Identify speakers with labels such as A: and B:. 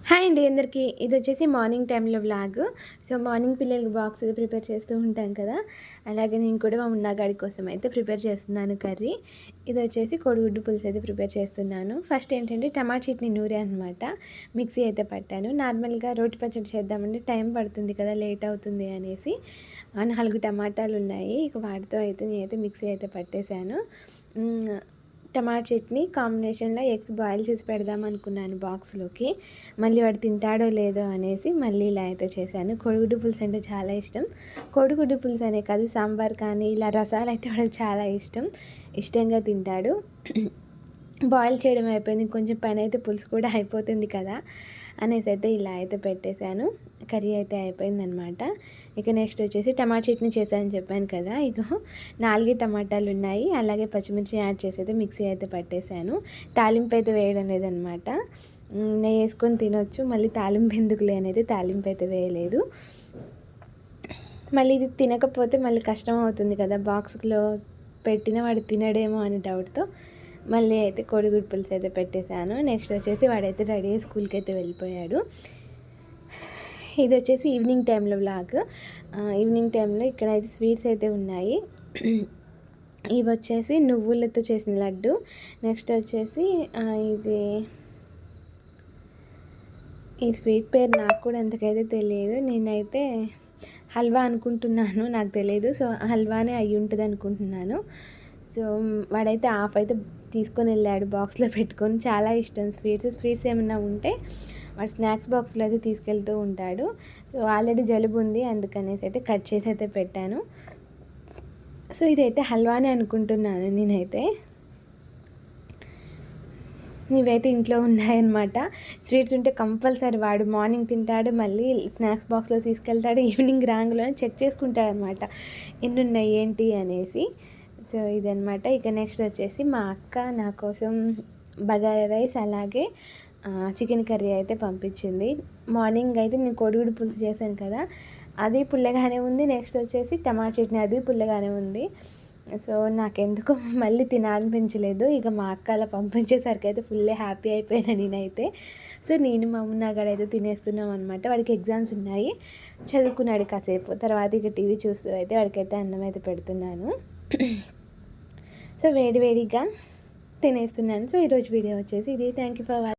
A: Hi అండి అందరికీ. ఇది వచ్చేసి మార్నింగ్ టైంలో వ్లాగ్. సో మార్నింగ్ పిల్లలకి బాక్స్ అది ప్రిపేర్ చేస్తూ ఉంటాం కదా, అలాగే నేను కూడా మా మున్నాగాడి కోసం అయితే ప్రిపేర్ చేస్తున్నాను కర్రీ. ఇది వచ్చేసి కోడిగుడ్డు పులుసు అయితే ప్రిపేర్ చేస్తున్నాను. ఫస్ట్ ఏంటంటే టమాటా చట్నీ నూరే అనమాట, మిక్సీ అయితే పట్టాను. నార్మల్గా రోటి పచ్చడి చేద్దామంటే టైం పడుతుంది కదా, లేట్ అవుతుంది అనేసి 4 టమాటాలు ఉన్నాయి, ఇక వాటితో అయితే నేనైతే మిక్సీ అయితే పట్టేశాను. టమాటా చట్నీ కాంబినేషన్లో ఎగ్స్ బాయిల్ చేసి పెడదాం అనుకున్నాను బాక్స్లోకి. మళ్ళీ వాడు తింటాడో లేదో అనేసి మళ్ళీ ఇలా అయితే చేశాను. కోడిగుడ్డు పులుసు అంటే చాలా ఇష్టం. కోడిగుడ్డు పులుసు అనే కాదు, సాంబార్ కానీ ఇలా రసాలు అయితే వాడికి చాలా ఇష్టంగా తింటాడు. బాయిల్ చేయడం అయిపోయింది, కొంచెం పని అయితే పులుసు కూడా అయిపోతుంది కదా అనేసి అయితే ఇలా అయితే పెట్టేశాను. కర్రీ అయితే అయిపోయిందనమాట. ఇక నెక్స్ట్ వచ్చేసి టమాటా చట్నీ చేశానని చెప్పాను కదా, ఇక 4 టమాటాలు ఉన్నాయి, అలాగే పచ్చిమిర్చి యాడ్ చేసి అయితే మిక్సీ అయితే పట్టేశాను. తాలింపు అయితే వేయడం లేదనమాట, నెయ్యి వేసుకొని తినొచ్చు, మళ్ళీ తాలింపు ఎందుకులే అనేది తాలింపు అయితే వేయలేదు. మళ్ళీ ఇది తినకపోతే మళ్ళీ కష్టం అవుతుంది కదా, బాక్స్లో పెట్టిన వాడు తినడేమో అని డౌట్తో మళ్ళీ అయితే కోడిగుడ్డు పులుసు అయితే పెట్టేశాను. నెక్స్ట్ వచ్చేసి వాడైతే రెడీ అయ్యి స్కూల్కి అయితే వెళ్ళిపోయాడు. ఇది వచ్చేసి ఈవినింగ్ టైంలో వ్లాగ్. ఈవినింగ్ టైంలో ఇక్కడైతే స్వీట్స్ అయితే ఉన్నాయి. ఇవి వచ్చేసి నువ్వులతో చేసిన లడ్డు. నెక్స్ట్ వచ్చేసి ఇది ఈ స్వీట్ పేరు నాకు కూడా ఎంతకైతే తెలియదు, నేనైతే హల్వా అనుకుంటున్నాను, నాకు తెలియదు. సో హల్వానే అయ్యి ఉంటుంది అనుకుంటున్నాను. సో వాడైతే హాఫ్ అయితే తీసుకొని వెళ్ళాడు బాక్స్లో పెట్టుకొని. చాలా ఇష్టం స్వీట్స్ ఏమైనా ఉంటే వాడు స్నాక్స్ బాక్స్లో అయితే తీసుకెళ్తూ ఉంటాడు. సో ఆల్రెడీ జలుబు ఉంది, అందుకనేసి అయితే కట్ చేసి అయితే పెట్టాను. సో ఇదైతే హల్వానే అనుకుంటున్నాను నేనైతే. ఇవైతే ఇంట్లో ఉన్నాయన్నమాట. స్వీట్స్ ఉంటే కంపల్సరీ వాడు మార్నింగ్ తింటాడు, మళ్ళీ స్నాక్స్ బాక్స్లో తీసుకెళ్తాడు, ఈవినింగ్ రాంగ్లోనే చెక్ చేసుకుంటాడు అనమాట ఎన్ని ఉన్నాయి ఏంటి అనేసి. సో ఇదనమాట. ఇక నెక్స్ట్ వచ్చేసి మా అక్క నా కోసం బగారా రైస్ అలాగే చికెన్ కర్రీ అయితే పంపించింది. మార్నింగ్ అయితే నేను కోడిగుడ్డు పులుసు చేశాను కదా, అది పుల్లగానే ఉంది. నెక్స్ట్ వచ్చేసి టమాటా చట్నీ, అది పుల్లగానే ఉంది. సో నాకెందుకో మళ్ళీ తినాలనిపించలేదు. ఇక మా అక్క అలా పంపించేసరికి అయితే ఫుల్లే హ్యాపీ అయిపోయాను నేనైతే. సో నేను మా మున్నాగాడైతే తినేస్తున్నాం అనమాట. వాడికి ఎగ్జామ్స్ ఉన్నాయి, చదువుకున్నాడు కాసేపు, తర్వాత ఇక టీవీ చూస్తూ అయితే వాడికైతే అన్నం అయితే పెడుతున్నాను. సో వేడిగా తినేస్తున్నాను. సో ఈరోజు వీడియో వచ్చేసి ఇది. Thank you for watching.